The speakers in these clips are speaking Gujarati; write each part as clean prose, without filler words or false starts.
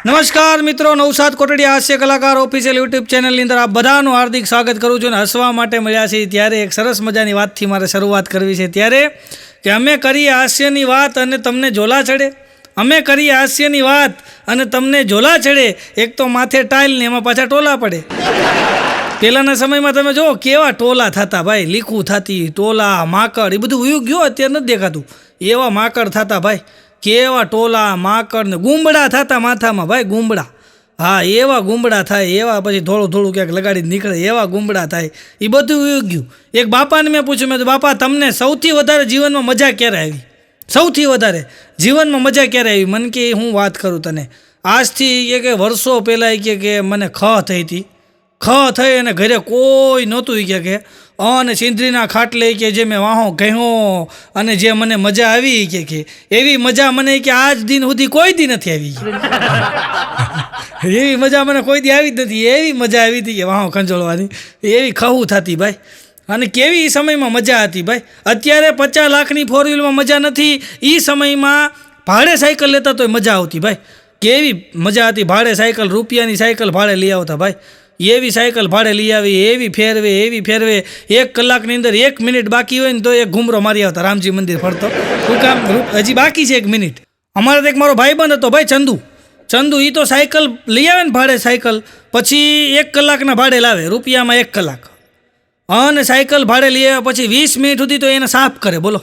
નમસ્કાર મિત્રો, નવસાદ કોટડિયા હાસ્ય કલાકાર ઓફિશિયલ યુટ્યુબ ચેનલની અંદર આપ બધાનું હાર્દિક સ્વાગત કરું છું. અને હસવા માટે મળ્યા છીએ ત્યારે એક સરસ મજાની વાતથી મારે શરૂઆત કરવી છે. ત્યારે કે અમે કરીએ હાસ્યની વાત અને તમને ઝોલા ચડે. અમે કરીએ હાસ્યની વાત અને તમને ઝોલા ચડે. એક તો માથે ટાઇલ ને એમાં પાછા ટોલા પડે. પહેલાંના સમયમાં તમે જુઓ કેવા ટોલા થતા ભાઈ, લીખું થતી, ટોલા, માકડ, એ બધું ઉયું ગયું અત્યારે નથી દેખાતું. એવા માકડ થતા ભાઈ, કેવા ટોલા, માકડ ને ગુંબડા થતા માથામાં ભાઈ, ગુંબડા. હા, એવા ગુંબડા થાય, એવા પછી થોડું થોડું ક્યાંક લગાડીને નીકળે એવા ગુંબડા થાય. એ બધું ઉયું ગયું. એક બાપાને મેં પૂછ્યું, મેં તો બાપા તમને સૌથી વધારે જીવનમાં મજા ક્યારે આવી? સૌથી વધારે જીવનમાં મજા ક્યારે આવી? મને કે હું વાત કરું તને, આજથી કે વર્ષો પહેલાં કે મને ખ થઈ હતી. ખ થઈ અને ઘરે કોઈ નહોતું કે અને સિંધરીના ખાટલે કે જે મેં વાહો કહ્યો અને જે મને મજા આવી કે એવી મજા મને કે આજ દિન સુધી કોઈ દી નથી આવી. એવી મજા મને કોઈ દી આવી જ નથી. એવી મજા આવી હતી કે વાહો ખંજોળવાની, એવી ખવું થતી ભાઈ. અને કેવી સમયમાં મજા હતી ભાઈ. અત્યારે 50 લાખની 4 વ્હીલમાં મજા નથી. એ સમયમાં ભાડે સાયકલ લેતા તોય મજા આવતી ભાઈ. કેવી મજા હતી. ભાડે સાયકલ, રૂપિયાની સાયકલ ભાડે લઈ આવતા ભાઈ. એવી સાયકલ ભાડે લઈ આવી, એવી ફેરવે 1 કલાકની અંદર 1 મિનિટ બાકી હોય ને તો એક ઘૂમરો મારી આવતા રામજી મંદિર ફરતો. શું કામ હજી બાકી છે 1 મિનિટ? અમારે તો એક મારો ભાઈબંધ હતો ભાઈ, ચંદુ. એ તો સાયકલ લઈ આવે ને ભાડે સાયકલ, પછી 1 કલાકના ભાડે લાવે, રૂપિયામાં 1 કલાક. અને સાયકલ ભાડે લઈ આવે પછી 20 મિનિટ સુધી તો એને સાફ કરે બોલો.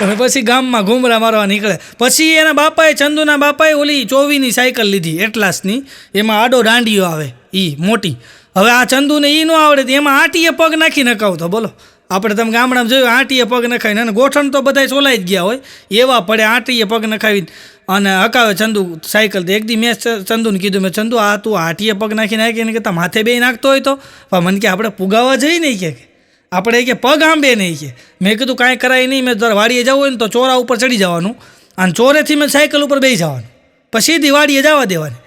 અને પછી ગામમાં ઘૂમરા મારવા નીકળે. પછી એના બાપાએ, ચંદુના બાપાએ ઓલી 24ની સાયકલ લીધી, એટલાસની. એમાં આડો દાંડીઓ આવે એ મોટી. હવે આ ચંદુને એ ન આવડે, એમાં આંટીએ પગ નાખી નખાવતો બોલો. આપણે તમે ગામડામાં જોયું, આંટીએ પગ નખાવીને, અને ગોઠણ તો બધા સોલાઈ જ ગયા હોય એવા પડે. આંટીએ પગ નખાવીને અને હકાવે ચંદુ સાયકલ. એક દી મેં ચંદુને કીધું, મેં ચંદુ આ તું આંટીએ પગ નાખીને કહેતા માથે બે નાખતો હોય તો મને કે આપણે પુગાવા જઈએ નહીં કે આપણે કે પગ આંબે નહીં કે. મેં કીધું કાંઈ કરાય નહીં. મેં તારે વાડીએ જવું હોય ને તો ચોરા ઉપર ચડી જવાનું અને ચોરેથી મેં સાયકલ ઉપર બેસી જવાનું, પછી સીધી વાડીએ જવા દેવાની.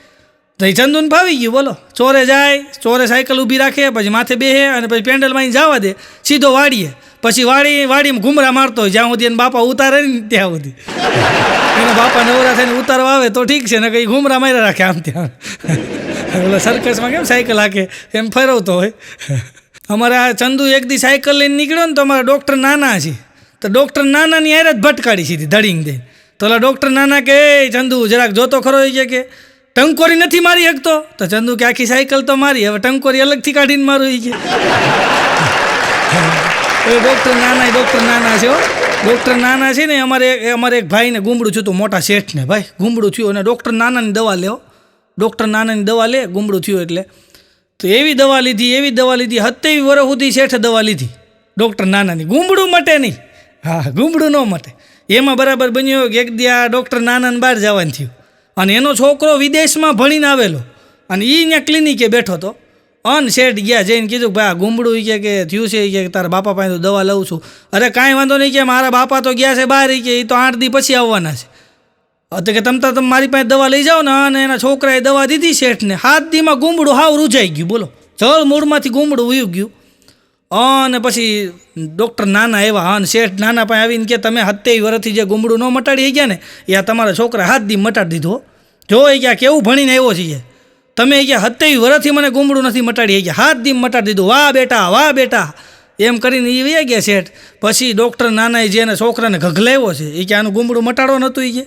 તો એ ચંદુને ફાવી ગયું બોલો. ચોરે જાય, ચોરે સાયકલ ઊભી રાખે, પછી માથે બેસે અને પછી પેન્ડલમાં જવા દે સીધો વાડીએ. પછી વાડીમાં ઘૂમરા મારતો હોય જ્યાં સુધી એને બાપા ઉતારે ને ત્યાં સુધી. એના બાપા નવરા થઈને ઉતારવા આવે તો ઠીક છે, ને કંઈ ઘૂમરા માર્યા રાખે આમ ત્યાં. ઓલા સર્કસમાં કેમ સાયકલ હાકે એમ ફેરવતો હોય. અમારા ચંદુ એક દી સાયકલ લઈને નીકળ્યો ને તો અમારા ડૉક્ટર નાના છે, તો ડૉક્ટર નાનાની હારે જ ભટકાડી સીધી ધડીંગ દે. તો ઓલા ડૉક્ટર નાના કે ચંદુ જરાક જોતો ખરો કે ટંકોરી નથી મારી શકતો? તો ચંદુ કે આખી સાયકલ તો મારી, હવે ટંકોરી અલગથી કાઢીને મારું એ કે. ડૉક્ટર નાના છે હો. ડૉક્ટર નાના છે ને અમારે એક ભાઈને ગુમડું થયું હતું, મોટા શેઠને ભાઈ ગુમડું થયું, અને ડૉક્ટર નાનાની દવા લે. ડૉક્ટર નાનાની દવા લે ગુમડું થયું એટલે. તો એવી દવા લીધી 27 વર્ષ સુધી શેઠે દવા લીધી ડૉક્ટર નાનાની. ગુમડું મટે નહીં. હા, ગુમડું ન મટે. એમાં બરાબર બન્યો કે એક દી આ ડૉક્ટર નાનાને બહાર જવાનું થયું, અને એનો છોકરો વિદેશમાં ભણીને આવેલો, અને એ ત્યાં ક્લિનિકે બેઠો હતો. અને શેઠ ગયા, જઈને કીધું ભાઈ આ ગુમડું કે થયું છે કે તારા બાપા પાસે દવા લઉં છું. અરે કાંઈ વાંધો નહીં કે મારા બાપા તો ગયા છે બહાર, કે એ તો 8 દી પછી આવવાના છે. તો કે તમે મારી પાસે દવા લઈ જાઓ ને. અને એના છોકરાએ દવા દીધી શેઠને. 7 દીમાં ગુમડું હાવ રૂજાઈ ગયું બોલો. જળ મૂળમાંથી ગુમડું ઉયું ગયું. અને પછી ડૉક્ટર નાના એવા, અને શેઠ નાના પાસે આવીને કે તમે 27 વર્ષથી જે ગુમડું ન મટાડી ગયા ને એ આ તમારા છોકરા 7 દી મટાડી દીધું. જો એ ક્યાં કેવું ભણીને આવ્યો છે તમે એ ક્યાં 27 વર્ષથી મને ગુમડું નથી મટાડી ગયા, 7 દી મટાડી દીધું. વાહ બેટા એમ કરીને એ વહી ગયા શેઠ. પછી ડૉક્ટર નાનાએ જે એના છોકરાને ઘઘલાવ્યો છે એ કે આનું ગુમડું મટાડો નહોતું. એ કે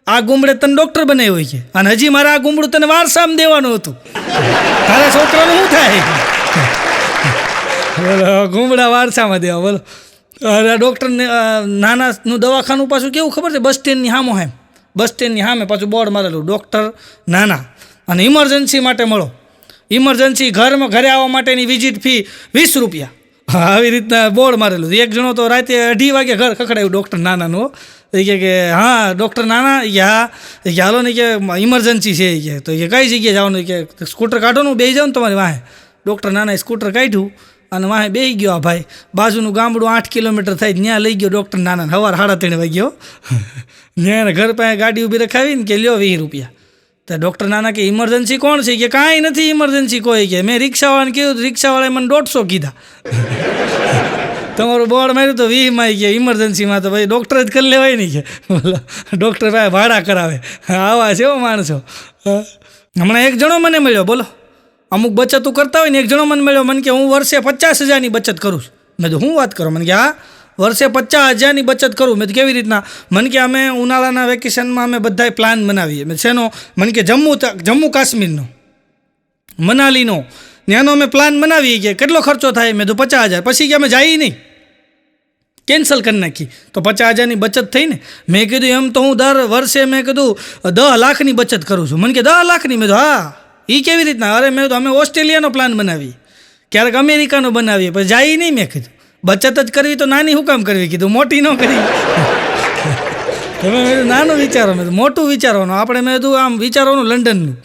આ ગુમડે તને ડૉક્ટર બનાવ્યો હોય છે, અને હજી મારે આ ગુમડું તને વારસામાં દેવાનું હતું. તારા છોકરાનું શું થાય? બોલો, ગુમડા વારસામાં દેવા બોલો. ડૉક્ટર નાનાનું દવાખાનું પાછું કેવું ખબર છે? બસ સ્ટેન્ડની સામે પાછું બોર્ડ મારેલું ડૉક્ટર નાના, અને ઇમરજન્સી માટે મળો. ઇમરજન્સી ઘરે આવવા માટેની વિઝિટ ફી 20 રૂપિયા. આવી રીતના બોર્ડ મારેલું. એક જણો તો રાતે 2:30 વાગે ઘર ખખડાયું ડૉક્ટર નાનાનું. એ કે હા ડૉક્ટર નાના કે હાલો ને કે ઇમરજન્સી છે એ કે. તો એ કઈ જગ્યાએ જવાનું કે સ્કૂટર કાઢો ને બેસી જાઓ ને તમારી વાહે. ડૉક્ટર નાનાએ સ્કૂટર કાઢ્યું અને વાહે બેસી ગયો. આ ભાઈ બાજુનું ગામડું 8 કિલોમીટર થાય, ત્યાં લઈ ગયો ડૉક્ટર નાનાને. સવાર 3:30 વાગ્યો. ત્યાં ઘર પાસે ગાડી ઊભી રખાવીને કે લ્યો 20 રૂપિયા. તો ડૉક્ટર નાના કે ઇમરજન્સી કોણ છે? કે કાંઈ નથી ઇમરજન્સી કોઈ. કે મેં રિક્ષાવાળાને કીધું, રિક્ષાવાળાએ મને 150 કીધા. તમારું બોર્ડ માર્યું તો 20માં આવી ગયા, ઇમરજન્સીમાં તો ભાઈ ડૉક્ટર જ કરી લેવાય નહીં કે બોલો, ડૉક્ટર ભાઈ ભાડા કરાવે. આવા છે હો માણસો. હમણાં એક જણો મને મળ્યો, બોલો, અમુક બચતો કરતા હોય ને એક જણો મને મળ્યો, મને કે હું વર્ષે 50,000ની બચત કરું છું. મેં તો હું વાત કરો? મને કે હા, વર્ષે 50,000ની બચત કરું. મેં તો કેવી રીતના? મને કે અમે ઉનાળાના વેકેશનમાં અમે બધાય પ્લાન બનાવીએ. મેં શેનો? મને કે જમ્મુ કાશ્મીરનો, મનાલીનો, ત્યાંનો અમે પ્લાન બનાવીએ. કે કેટલો ખર્ચો થાય? મેં તો 50,000. પછી કે અમે જઈએ નહીં, કેન્સલ કરી નાખી. તો 50,000ની બચત થઈ ને. મેં કીધું એમ તો હું દર વર્ષે મેં કીધું 10 લાખની બચત કરું છું. મને કે 10 લાખની? મેં તો હા. એ કેવી રીતના? અરે મેં તો અમે ઓસ્ટ્રેલિયાનો પ્લાન બનાવીએ, ક્યારેક અમેરિકાનો બનાવીએ, પછી જઈએ નહીં. મેં કીધું બચત જ કરવી તો નાની શું કામ કરવી? કીધું મોટી ન કરી. તમે મેં કીધું નાનું વિચારો, મેં મોટું વિચારવાનું. આપણે મેં કીધું આમ વિચારવાનું લંડનનું.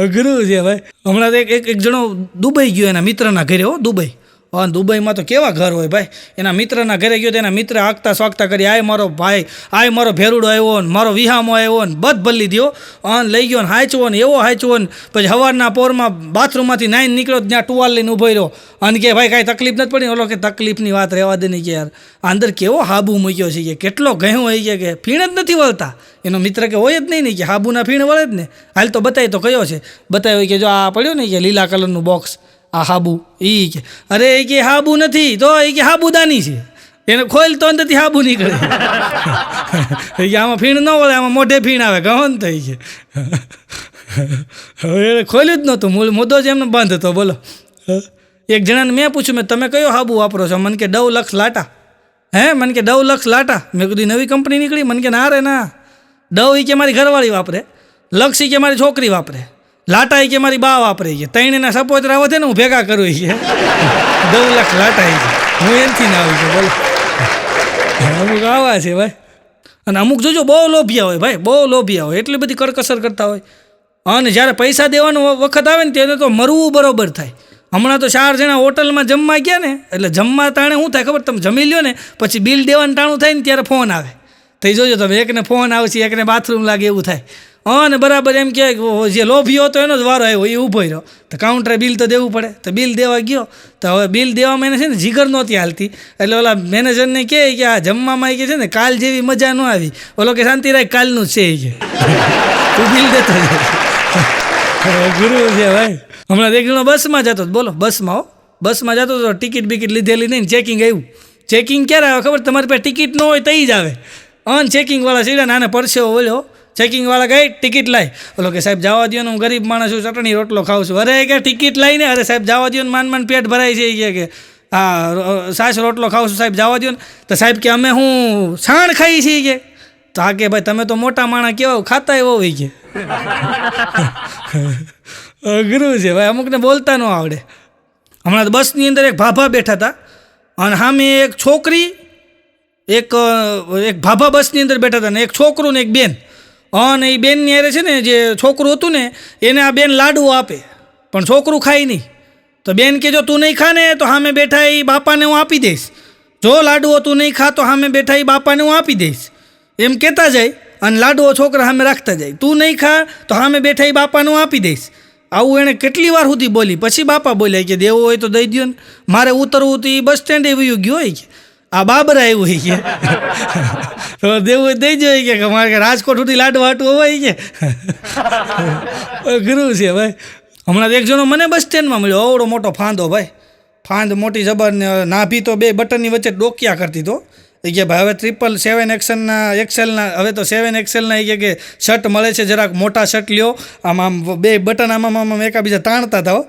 અઘરું છે ભાઈ. હમણાં એક જણો દુબઈ ગયો એના મિત્રના ઘરે. હો, દુબઈ. અને દુબઈમાં તો કેવા ઘર હોય ભાઈ. એના મિત્રના ઘરે ગયો તો એના મિત્ર આગતા સ્વાગતા કરી, આય મારો ભાઈ, આય મારો ભેરુડો આવ્યો ને, મારો વિહામો આવ્યો ને, બધ ભલ્લી દો અને લઈ ગયો ને હાંચવો ને, એવો હાંચવો ને. પછી સવારના પોરમાં બાથરૂમમાંથી નાઈને નીકળ્યો, ત્યાં ટુવાલ લઈને ઊભો રહ્યો અને કે ભાઈ કાંઈ તકલીફ નથી પડી? ઓલો કે તકલીફની વાત રહેવા દે નહીં કે યાર, અંદર કેવો હાબુ મૂક્યો છે, કે કેટલો ઘઉં હોય, કે ફીણ જ નથી વળતા. એનો મિત્ર કે હોય જ નહીં કે હાબુના ફીણ વળે જ ને. હાલ તો બતાવી તો કયો છે? બતાવ્યો કે જો આ પડ્યો ને કે લીલા કલરનું બોક્સ, આ હાબુ. એ કે અરે એ કે હાબુ નથી, તો એ કે હાબુદાની છે. એને ખોલ તો અંદરથી હાબુ નીકળે. કે આમાં ફીણ ન વળે, આમાં મોઢે ફીણ આવે, ગહન થઈ છે. હવે એને ખોલ્યું જ નહોતું, મૂળ મુદ્દો જ એમને બંધ હતો. બોલો, એક જણાને મેં પૂછ્યું, મેં તમે કયો હાબુ વાપરો છો? મને કે ડવ લક્ષ લાટા. હે? મને કે ડવ લક્ષ લાટા. મેં કીધું નવી કંપની નીકળી? મને કે ના રે ના, ડવ એ કે મારી ઘરવાળી વાપરે, લક્ષ એ કે મારી છોકરી વાપરે, લાટા એ કે મારી બા વાપરે. છે ત્રણેના સપોતરા વધે ને હું ભેગા કરું. છે 10 લાખ લાટા છે, હું એનથી ના આવી છું. બોલો, અમુક આવા છે ભાઈ. અને અમુક જોજો બહુ લોભિયા હોય ભાઈ, બહુ લોભિયા હોય, એટલી બધી કરકસર કરતા હોય. અને જ્યારે પૈસા દેવાનો વખત આવે ને તેને તો મરવું બરોબર થાય. હમણાં તો 4 જણા હોટલમાં જમવા ગયા ને, એટલે જમવા તાણે શું થાય ખબર? તમે જમી લ્યો ને પછી બિલ દેવાનું ટાણું થાય ને ત્યારે ફોન આવે. થઈ જોજો તમે, એકને ફોન આવશે, એકને બાથરૂમ લાગે, એવું થાય. અને બરાબર એમ કે જે લોભીઓ હતો એનો જ વારો આવ્યો, એ ઊભો રહ્યો. તો કાઉન્ટરે બિલ તો દેવું પડે. તો બિલ દેવા ગયો, તો હવે બિલ દેવામાં એને છે ને જીગર નહોતી હાલતી. એટલે ઓલા મેનેજરને કહે કે આ જમવામાં કે છે ને કાલ જેવી મજા ન આવી. ઓલો કે શાંતિ રાખ, કાલનું જ છે. તું બિલ દેતો ગુરુ છે ભાઈ. હમણાં એક જણો બસમાં જતો, બોલો, બસમાં જતો હતો, ટિકિટ બિકિટ લીધેલી નહીં, ચેકિંગ આવ્યું. ચેકિંગ ક્યારે આવે ખબર? તમારી પાસે ટિકિટ ન હોય તો જ આવે. ચેકિંગવાળા સીડા નાને પરસેવો બોલ્યો. ચેકિંગવાળા ગઈ, ટિકિટ લાવી. ઓલો કે સાહેબ જવા દો ને, હું ગરીબ માણસ છું, ચટણી રોટલો ખાઉં છું. અરે કે ટિકિટ લાવીને, અરે સાહેબ જવા દો ને, માન પેટ ભરાય છે. કે હા સાસ રોટલો ખાઉં છું સાહેબ, જવા દો ને. તો સાહેબ કે અમે હું છાણ ખાઈ છીએ. કે તો હા કે ભાઈ તમે તો મોટા માણસ કેવા ખાતા એવો હોય. કે અઘરું છે ભાઈ, અમુકને બોલતા ન આવડે. હમણાં તો બસની અંદર એક ભાભા બેઠા હતા અને સામે એક છોકરી, એક ભાભા બસની અંદર બેઠા હતા ને એક છોકરું ને એક બેન. અને એ બેનની હારે છે ને જે છોકરું હતું ને એને આ બેન લાડુ આપે, પણ છોકરું ખાય નહીં. તો બેન કે જો તું નહીં ખા ને તો સામે બેઠા એ બાપાને હું આપી દઈશ, જો લાડુઓ તું નહીં ખા તો સામે બેઠા એ બાપાને હું આપી દઈશ. એમ કહેતા જાય અને લાડુઓ છોકરા સામે રાખતા જાય. તું નહીં ખા તો સામે બેઠા એ બાપાને હું આપી દઈશ. આવું એણે કેટલી વાર સુધી બોલી. પછી બાપા બોલ્યા કે દેવો હોય તો દઈ દો ને, મારે ઉતરવું તો એ બસ સ્ટેન્ડે વયું ગયો હોય. કે આ બાબરા આવ્યું હોય. કે તો દેવું હોય દઈ જોઈએ. કે મારે રાજકોટ સુધી લાડવા હાટવું હોય. કે અઘરું છે ભાઈ. હમણાં એક જણો મને બસ સ્ટેન્ડમાં મળ્યો, અવડો મોટો ફાંદો ભાઈ, ફાંદ મોટી જબર ને નાભી તો 2 બટનની વચ્ચે ડોક્યા કરતી. તો એ કે ભાઈ હવે 777 એક્સેલના હવે તો 7 એક્સેલના એ કે શર્ટ મળે છે, જરાક મોટા શર્ટ લ્યો. આમ 2 બટન આમાં એકાબીજા તાણતા હતા.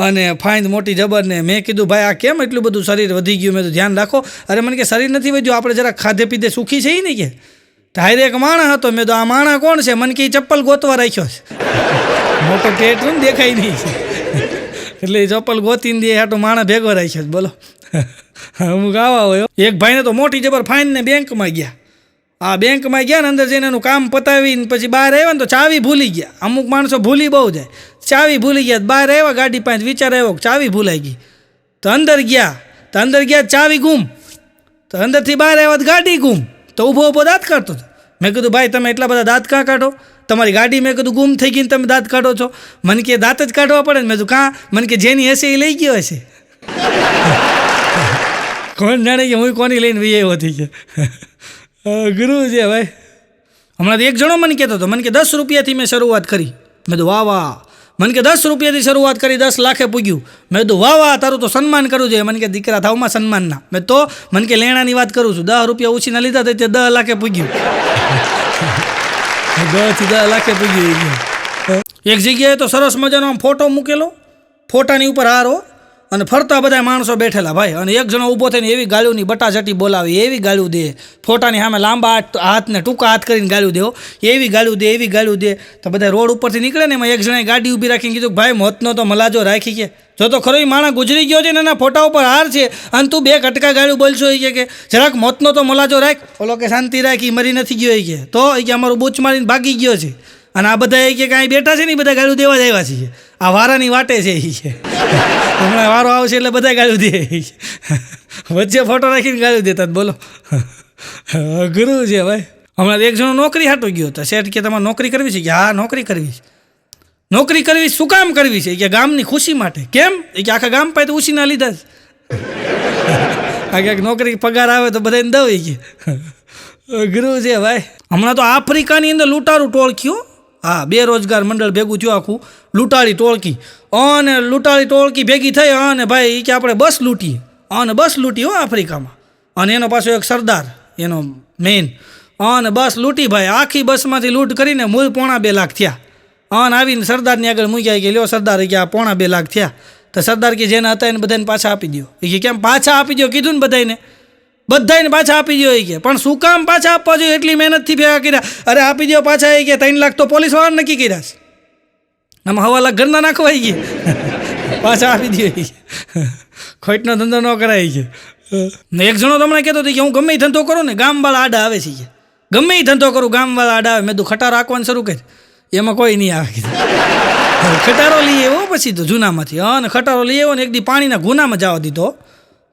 અને ફાંદ મોટી જબર ને. મેં કીધું ભાઈ આ કેમ એટલું બધું શરીર વધી ગયું? મેં તો ધ્યાન રાખો. અરે મને કે શરીર નથી વધ્યું, આપણે જરાક ખાધે પીધે સુખી છે ને. કે ધારે એક માણસ હતો. મેં તો આ માણસ કોણ છે? મને કે ચપ્પલ ગોતવા રાખ્યો છે. મોટો પેટ ને દેખાય નહીં એટલે એ ચપ્પલ ગોતીને દે હાટો માણસ ભેગો રાખ્યો. બોલો, અમુક આવા હોય. એક ભાઈને તો મોટી જબર ફાઇનને બેંકમાં ગયા. આ બેંકમાં ગયા ને અંદર જઈને એનું કામ પતાવીને પછી બહાર આવ્યા ને તો ચાવી ભૂલી ગયા. અમુક માણસો ભૂલી બહુ જાય. ચાવી ભૂલી ગયા, બહાર આવ્યા ગાડી પાસે વિચાર આવ્યો ચાવી ભૂલાઈ ગઈ. તો અંદર ગયા ચાવી ગુમ. તો અંદરથી બહાર આવ્યા તો ગાડી ગુમ. તો ઊભો દાંત કાઢતો હતો. મેં કીધું ભાઈ તમે એટલા બધા દાંત કાં કાઢો? તમારી ગાડી મેં કીધું ગુમ થઈ ગઈ ને તમે દાંત કાઢો છો? મને કે દાંત જ કાઢવા પડે ને. મેં કીધું કાં? મને કે જેની હશે એ લઈ ગયો હશે. કોણ જાણે કે હું કોની લઈને વી આવ્યો હતી કે ગુરુ છે ભાઈ. હમણાં એક જણો મને કહેતો હતો, મને કે 10 રૂપિયાથી મેં શરૂઆત કરી. મેં તો વાહ વાહ. મને કે 10 રૂપિયાથી શરૂઆત કરી 10 લાખે પૂગ્યું. મેં તો વાહ વાહ, તારું તો સન્માન કરવું જોઈએ. મને કે દીકરા થાવમાં સન્માનના. મેં તો મને કે લેણાની વાત કરું છું. 10 રૂપિયા ઉછીના લીધા તો તે 10 લાખે પૂગ્યું. 10 થી 10 લાખે પૂગ્યું. એક જગ્યાએ તો સરસ મજાનો આમ ફોટો મૂકેલો, ફોટાની ઉપર હારો, અને ફરતા બધા માણસો બેઠેલા ભાઈ. અને એક જણો ઊભો થઈને એવી ગાળ્યુંની બટાઝટી બોલાવી, એવી ગાળ્યું દે, ફોટાની સામે લાંબા હાથને ટૂંકા હાથ કરીને ગાળ્યું દેવો, એવી ગાળ્યું દે, એવી ગાળ્યું દે. તો બધા રોડ ઉપરથી નીકળે ને, એમાં એક જણાએ ગાડી ઊભી રાખીને કીધું, ભાઈ મોતનો તો મલાજો રાખી કે જો તો ખરો માણસ ગુજરી ગયો છે ને એના ફોટા ઉપર હાર છે, અને તું 2 કટકા ગાળ્યું બોલશો કે જરાક મોતનો તો મલાજો રાખ. ઓલો કે શાંતિ રાખી, મરી નથી ગયો કે તો કે અમારું બૂચ મારીને ભાગી ગયો છે. અને આ બધા એ કે કાંઈ બેઠા છે ને, બધા ગાળું દેવા જ આવ્યા છીએ, આ વારાની વાટે છે એ છે. હમણાં વારો આવશે એટલે બધા ગાળું દે, વચ્ચે ફોટો રાખીને ગાળું દેતા. બોલો ગુરુ છે ભાઈ. હમણાં એક જણો નોકરી હાટો ગયો હતો. શેઠ કે તમારે નોકરી કરવી છે? કે હા નોકરી કરવી છે. નોકરી કરવી શું કામ કરવી છે? કે ગામની ખુશી માટે. કેમ? એ કે આખા ગામ પાસે ઉછીના લીધા છે. આ ક્યાંક નોકરી પગાર આવે તો બધાને દવ કે ગુરુ છે ભાઈ. હમણાં તો આફ્રિકાની અંદર લૂંટારું ટોળકીઓ, હા, બેરોજગાર મંડળ ભેગું થયું આખું, લૂંટાળી ટોળકી. અને લૂંટાળી ટોળકી ભેગી થઈ અને ભાઈ એ કે આપણે બસ લૂંટીએ, અને બસ લૂંટી હો આફ્રિકામાં. અને એનો પાછો એક સરદાર એનો મેઇન, અને બસ લૂંટી ભાઈ. આખી બસમાંથી લૂંટ કરીને મૂળ 2.5 લાખ થયા. અને આવીને સરદારની આગળ મૂક્યા કે લ્યો સરદાર કે આ 2.5 લાખ થયા. તો સરદાર કે જેને હતા એને બધાને પાછા આપી દો. એ કે કેમ પાછા આપી દો? કીધું ને બધાને પાછા આપી દો. એ કે પણ શું કામ પાછા આપવા જોઈએ? એટલી મહેનતથી ભેગા કર્યા. અરે આપી દો પાછા. એ કે 3 લાખ તો પોલીસ વાળા નક્કી કર્યા છે, આમાં 1.5 લાખ ઘરના નાખવા ગઈ, પાછા આપી દો. ખોટનો ધંધો ન કરાય કે. એક જણો તમને કહેતો હતો કે હું ગમે એ ધંધો કરું ને ગામવાળા આડા આવે છે, ગમે એ ધંધો કરું ગામવાળા આડા આવે. મેં તું ખટારો રાખવાનું શરૂ કરી, એમાં કોઈ નહીં આવે. ખટારો લઈ આવ્યો પછી તો જૂનામાંથી, હા, ને ખટારો લઈ આવ્યો ને એક દી પાણીના ગુનામાં જવા દીધો.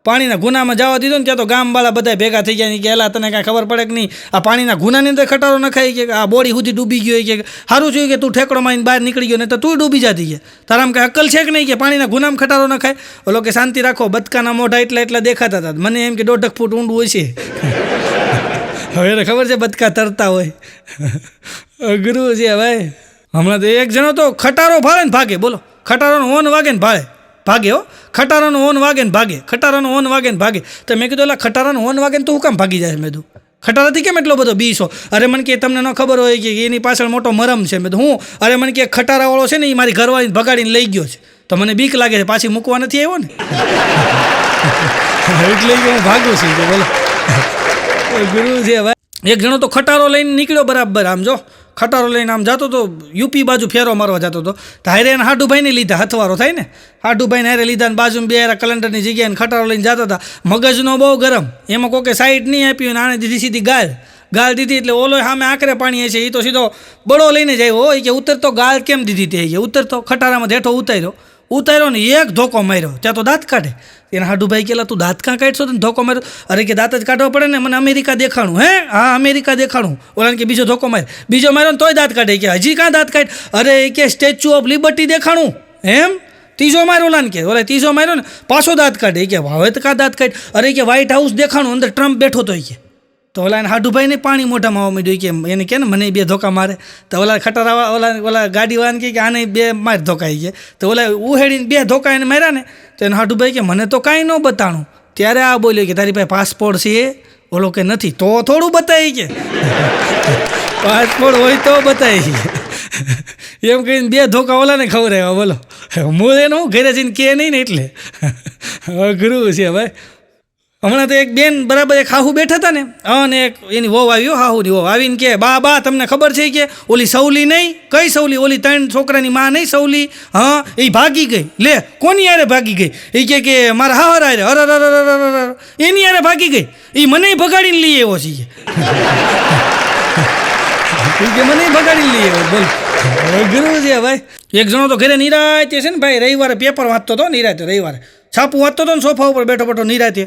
પાણીના ગુનામાં જવા દીધો ને ત્યાં તો ગામવાળા બધા ભેગા થઈ ગયા કે એલા તને કાંઈ ખબર પડે કે નહીં, આ પાણીના ગુનાની અંદર ખટારો નખાય કે આ બોડી સુધી ડૂબી ગયો. કે સારું થયું કે તું ઠેકડો મારીને બહાર નીકળી ગયો, ને તો તું ડૂબી જતી કે તારામાં કાંઈ અક્કલ છે કે નહીં કે પાણીના ગુનામાં ખટારો નખાય. ઓલો કે શાંતિ રાખો, બતકાના મોઢા એટલા દેખાતા હતા. મને એમ કે 1.5 ફૂટ ઊંડું હોય છે. હવે એને ખબર છે બતકા તરતા હોય. ગુરુ છે ભાઈ. હમણાં તો એક જણો તો ખટારો ભાળે ને ભાગે. બોલો, ખટારોનો હોન વાગે ને ભાગે હો. ખટારાનો હોન વાગે ને ભાગે, ખટારાનો હોન વાગે ને ભાગે. તો મેં કીધું એટલે ખટારાનો હોન વાગે ને તો હું કામ ભાગી જાય? મેં કીધું ખટારાથી કેમ એટલો બધો બીસો? અરે મને કે તમને ન ખબર હોય કે એની પાછળ મોટો મરમ છે. મેં તો હું, અરે મને કે ખટારાવાળો છે ને એ મારી ઘરવાળીને ભગાડીને લઈ ગયો છે, તો મને બીક લાગે છે, પાછી મૂકવા નથી આવ્યો ને, એટલે હું ભાગું છું. બોલો ગુરુ છે ભાઈ. એક જણો તો ખટારો લઈને નીકળ્યો બરાબર. આમ જો ખટારો લઈને આમ જતો તો યુપી બાજુ ફેરો મારવા જતો હતો. તો હારે એને હાડુભાઈને લીધા, હથવારો થાય ને, હાડુભાઈને હારે લીધા ને બાજુમાં બે કલેન્ડરની જગ્યાએ ખટારો લઈને જતા હતા. મગજનો બહુ ગરમ, એમાં કોકે સાઈડ નહીં આપી અને આને દીધી સીધી ગાળ દીધી. એટલે ઓલો સામે આકરે પાણી છે, એ તો સીધો બળો લઈને જાય. હોય કે ઉતરતો ગાળ કેમ દીધી? તે કે ઉતરતો ખટારામાં હેઠો ઉતાર્યો ને એક ધોકો માર્યો, ત્યાં તો દાંત કાઢે. એના હાડુભાઈ કેલા તું દાંત કાં કાઢશો? ને ધોકો માર્યો. અરે કે દાંત જ કાઢવા પડે ને, મને અમેરિકા દેખાણું. હે હા અમેરિકા દેખાણું. ઓલાને કે બીજો ધોકો માર, બીજો માર્યો ને તોય દાંત કાઢે. કે હજી કાં દાંત કાઢ? અરે કે સ્ટેચ્યુ ઓફ લિબર્ટી દેખાણું. એમ ત્રીજો માર્યો. ઓલાને કે ઓલા ત્રીજો માર્યો ને પાછો દાંત કાઢે. કે હવે તો કાં દાંત કાઢ? અરે કે વ્હાઇટ હાઉસ દેખાણું, અંદર ટ્રમ્પ બેઠો તો. કે તો ઓલા એને હાડુભાઈને પાણી મોઢામાં આવવા માંડ્યું. કે એને કે ને મને 2 ધોકા મારે. તો ઓલા ખટારા ઓલા ગાડીવાળાને કે આને 2 માર ધોકા. કે તો ઓલા ઉહેડીને 2 ધોકા એને માર્યા ને, તો એને હાડુભાઈ કે મને તો કાંઈ ન બતાણું. ત્યારે આ બોલ્યો કે તારી પાસે પાસપોર્ટ છે? ઓલો કે નથી. તો થોડું બતાવી. કે પાસપોર્ટ હોય તો બતાવી. એમ કહીને 2 ધોકા ઓલાને ખવડાવ્યા. બોલો મૂળ એનું હું ઘરે જઈને કે નહીં ને, એટલે ગુરુ છે ભાઈ. હમણાં તો એક બેન બરાબર એક હાહુ બેઠા હતા ને, અને એક એની વહુ આવ્યો, હાહુની વહુ આવીને કે બા તમને ખબર છે કે ઓલી સવલી નહીં? કઈ સવલી? ઓલી 3 છોકરાની માં નહીં સવલી? હા એ ભાગી ગઈ. લે કોની યારે ભાગી ગઈ? એ કે મારા હાહર આરે. અરે એની યારે ભાગી ગઈ. એ મને ભગાડીને લઈ આવ્યો છે. કે મને ભગાડીને લઈ આવ્યો. બોલ ગુરુ છે ભાઈ. એક જણો તો ઘરે નિરાતે છે ને ભાઈ, રવિવારે પેપર વાંચતો હતો, નિરાતે રવિવારે છાપું વાંચતો હતો ને સોફા ઉપર બેઠો નિરાતે.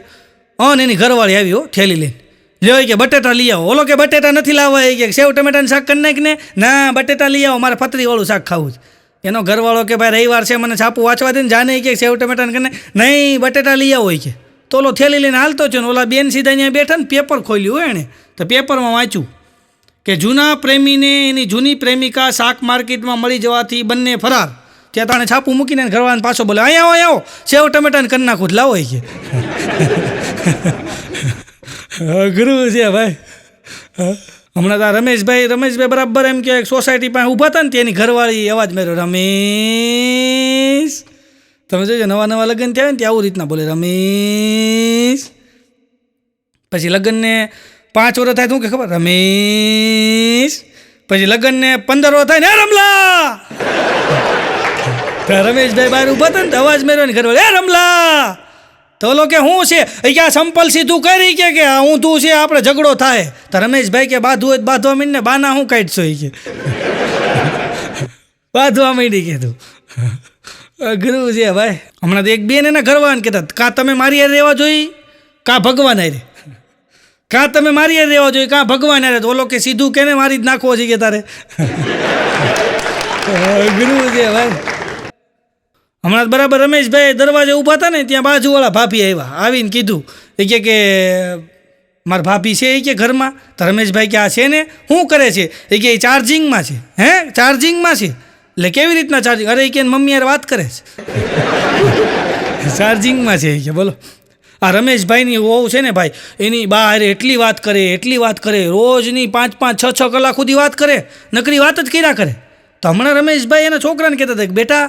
અને એની ઘરવાળી આવી હો થેલી લઈને. લ્યો કે બટેટા લઈ આવો. ઓલો કે બટેટા નથી લાવવા. એ કે સેવ ટમેટાનું શાક કરી નાખ ને. ના બટેટા લઈ આવો, મારે પતરીવાળું શાક ખાવું છે. એનો ઘરવાળો કે ભાઈ રવિવાર છે, મને છાપું વાંચવા દે ને, જાને કે સેવ ટમેટાને કરીને નહીં બટેટા લઈ આવો. કે તો ઓલો થેલી લઈને હાલતો છે ને ઓલા બેન સીધા અહીંયા બેઠા ને પેપર ખોલ્યું હોય એણે તો પેપરમાં વાંચ્યું કે જૂના પ્રેમીને એની જૂની પ્રેમિકા શાક માર્કેટમાં મળી જવાથી બંને ફરાર. ત્યાં તાણે છાપું મૂકીને ઘરવાળાને પાછો બોલે અહીંયા આવો સેવ ટમેટાને કરી નાખું લાવો કે અઘરું છે ભાઈ. હમણાં તો રમેશભાઈ બરાબર એમ કે સોસાયટી પાસે ઊભા હતા ને તેની ઘરવાળી અવાજ માર્યો રમેશ. તમે જોજો નવા લગ્ન થયા ને ત્યાં આવું રીતના બોલે રમેશ. પછી લગ્નને 5 વર્ષ થાય શું કે ખબર રમેશ. પછી લગ્નને 15 વર્ષ થાય ને રમલા. રમેશભાઈ બહાર ઊભા હતા ને અવાજ માર્યો ને ઘરવાળી રમલા. તો ઓલો કે શું છે કે આ સંપલ સીધું કરી કે હું તું છે આપણે ઝઘડો થાય. તો રમેશભાઈ કે બાંધવું હોય બાંધવા માંડી ને બાના હું કાઢશો કે બાંધવા માંડી કે તું અઘરું છે ભાઈ. હમણાં તો એક બેન એના ઘરવાળાને કહેતા કાં તમે મારી યાર રહેવા જોઈએ કાં ભગવાન હારે. કાં તમે મારી યાર રહેવા જોઈએ કાં ભગવાન હારે. તો ઓલો કે સીધું કેને મારી જ નાખવો છે કે તારે અઘરું છે ભાઈ. હમણાં બરાબર રમેશભાઈ દરવાજે ઊભા હતા ને ત્યાં બાજુવાળા ભાભી આવ્યા. આવીને કીધું એ કે મારા ભાભી છે એ કે ઘરમાં. તો રમેશભાઈ કે આ છે ને શું કરે છે એ કે ચાર્જિંગમાં છે. હે ચાર્જિંગમાં છે એટલે કેવી રીતના ચાર્જિંગ? અરે કે મમ્મી યાર વાત કરે છે ચાર્જિંગમાં છે કે બોલો. આ રમેશભાઈની વહુ છે ને ભાઈ એની બા એટલી વાત કરે રોજની 5-5 6-6 કલાક સુધી વાત કરે નકરી વાત જ કર્યા કરે. તો હમણાં રમેશભાઈ એના છોકરાને કહેતા હતા કે બેટા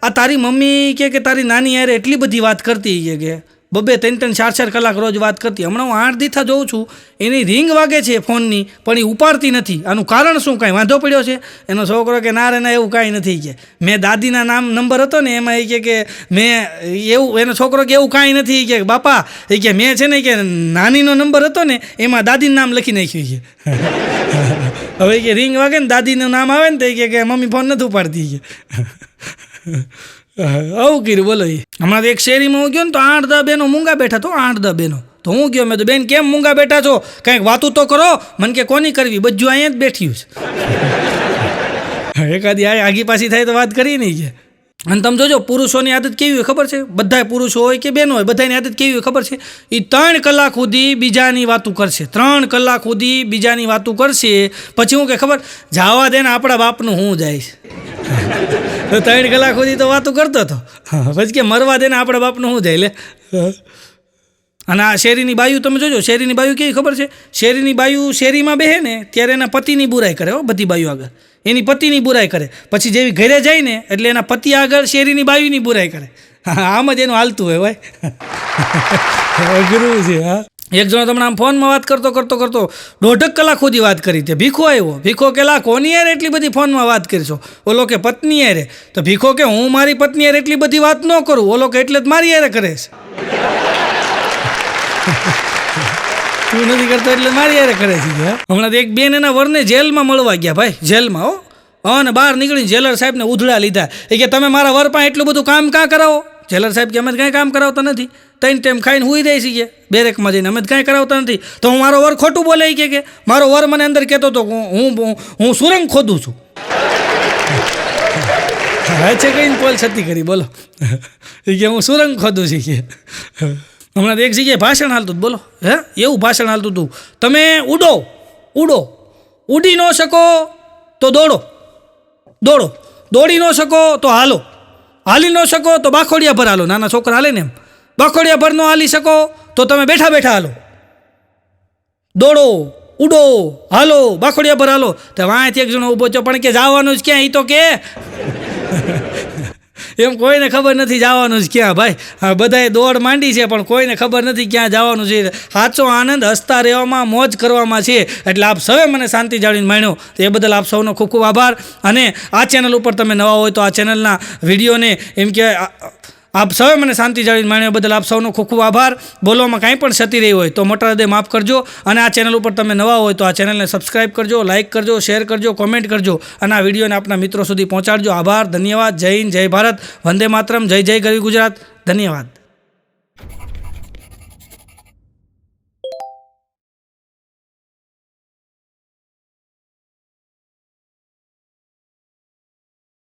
આ તારી મમ્મી કે તારી નાની યારે એટલી બધી વાત કરતી કે 2-3 4 કલાક રોજ વાત કરતી. હમણાં હું 8 દીથા જોઉં છું એની રિંગ વાગે છે ફોનની પણ એ ઉપાડતી નથી. આનું કારણ શું? કાંઈ વાંધો પડ્યો છે? એનો છોકરો કે ના રે ના એવું કાંઈ નથી કે મેં દાદીના નંબર હતો ને એમાં એ કે મેં એવું. એનો છોકરો કે એવું કાંઈ નથી કે બાપા એ કે મેં છે ને કે નાનીનો નંબર હતો ને એમાં દાદીનું નામ લખી નાખ્યું છે. હવે કે રિંગ વાગે ને દાદીનું નામ આવે ને તો કે મમ્મી ફોન નથી ઉપાડતી કે આવું કર્યું બોલો. હમણાં એક શેરીમાં હું ગયો ને તો 8-10 બહેનો મૂંગા બેઠા તો 8-10 બહેનો. તો હું ગયો મેં તો બેન કેમ મૂંગા બેઠા છો કંઈક વાતું તો કરો. મને કે કોની કરવી બધું અહીંયા જ બેઠ્યું છે. એકાદી આગી પાછી થાય તો વાત કરી નહીં કે. અને તમે જોજો પુરુષોની આદત કેવી હોય ખબર છે? બધા પુરુષો હોય કે બહેનો હોય બધાની આદત કેવી હોય ખબર છે? એ 3 કલાક સુધી બીજાની વાતું કરશે. 3 કલાક સુધી બીજાની વાતું કરશે. પછી હું કે ખબર જવા દે ને આપણા બાપનું હું જાય છે. તો 3 કલાક સુધી તો વાતું કરતો હતો પછી કે મરવા દે ને આપણા બાપનું શું જાય લે. અને આ શેરીની બાયું તમે જોજો શેરીની બાયું કેવી ખબર છે? શેરીની બાયું શેરીમાં બેહે ને ત્યારે એના પતિની બુરાઈ કરે હો. બધી બાયું આગળ એની પતિની બુરાઈ કરે. પછી જેવી ઘરે જાય ને એટલે એના પતિ આગળ શેરીની બાયુની બુરાઈ કરે. આમ જ એનું હાલતું હોય ભાઈ. અઘરું છે. હા એક જણો તમને આમ ફોનમાં વાત કરતો 1.5 કલાક સુધી વાત કરી. તે ભીખો આવ્યો. ભીખો કે લા કોની યાર એટલી બધી ફોનમાં વાત કરશો? ઓલો કે પત્ની યારે. તો ભીખો કે હું મારી પત્ની યારે એટલી બધી વાત ન કરું. ઓલો કે એટલે જ મારી યારે કરે છે. તું નથી કરતો એટલે મારી યારે કરે છે. હમણાં એક બેન એના વરને જેલમાં મળવા ગયા ભાઈ. જેલમાં હો. અને બહાર નીકળીને જેલર સાહેબને ઉધડા લીધા. એ કે તમે મારા વર પાસે એટલું બધું કામ કાં કરાવો? જેલર સાહેબ કે અમે કાંઈ કામ કરાવતા નથી. 3 ટાઈમ ખાઈને હુઈ રહી છીએ બેરેકમાં જઈને. અમે કાંઈ કરાવતા નથી. તો હું મારો વર ખોટું બોલે કે મારો વર મને અંદર કહેતો હતો હું સુરંગ ખોદું છું. હા છે કઈ પોલ છતી કરી બોલો. એ કે હું સુરંગ ખોદું છું કે. હમણાં એક જગ્યાએ ભાષણ હાલતું હતું બોલો. હે એવું ભાષણ હાલતું હતું તમે ઉડો ઉડી ન શકો તો દોડો દોડી ન શકો તો હાલી ન શકો તો બાખોડિયા ભર હાલો. નાના છોકરા હાલે ને એમ બાખોડિયા ભર ન હાલી શકો તો તમે બેઠા હાલો. દોડો ઉડો હાલો બાખોડિયા ભર હાલો. તો વાંચી એક જણો ઊભો છો પણ કે જવાનું જ ક્યાં? એ તો કે એમ કોઈને ખબર નથી જવાનું જ ક્યાં ભાઈ. બધાએ દોડ માંડી છે પણ કોઈને ખબર નથી ક્યાં જવાનું છે. સાચો આનંદ હસતા રહેવામાં મોજ કરવામાં છે. એટલે આપ સૌએ મને શાંતિ જાળવીને માણ્યો તો એ બદલ આપ સૌનો ખૂબ ખૂબ આભાર. અને આ ચેનલ ઉપર તમે નવા હોય તો આ ચેનલના વિડીયોને એમ કે આપ સૌએ મને શાંતિ જાળવીને માણ્યા બદલ આપ સૌનો ખૂબ ખૂબ આભાર. બોલવામાં કાંઈ પણ ક્ષતિ રહી હોય તો મોટા હૃદય માફ કરજો. અને આ ચેનલ ઉપર તમે નવા હોય તો આ ચેનલને સબસ્ક્રાઈબ કરજો, લાઇક કરજો, શેર કરજો, કોમેન્ટ કરજો અને આ વિડીયોને આપના મિત્રો સુધી પહોંચાડજો. આભાર, ધન્યવાદ. જય હિન્દ, જય ભારત, વંદે માતરમ, જય જય ગરવી ગુજરાત. ધન્યવાદ.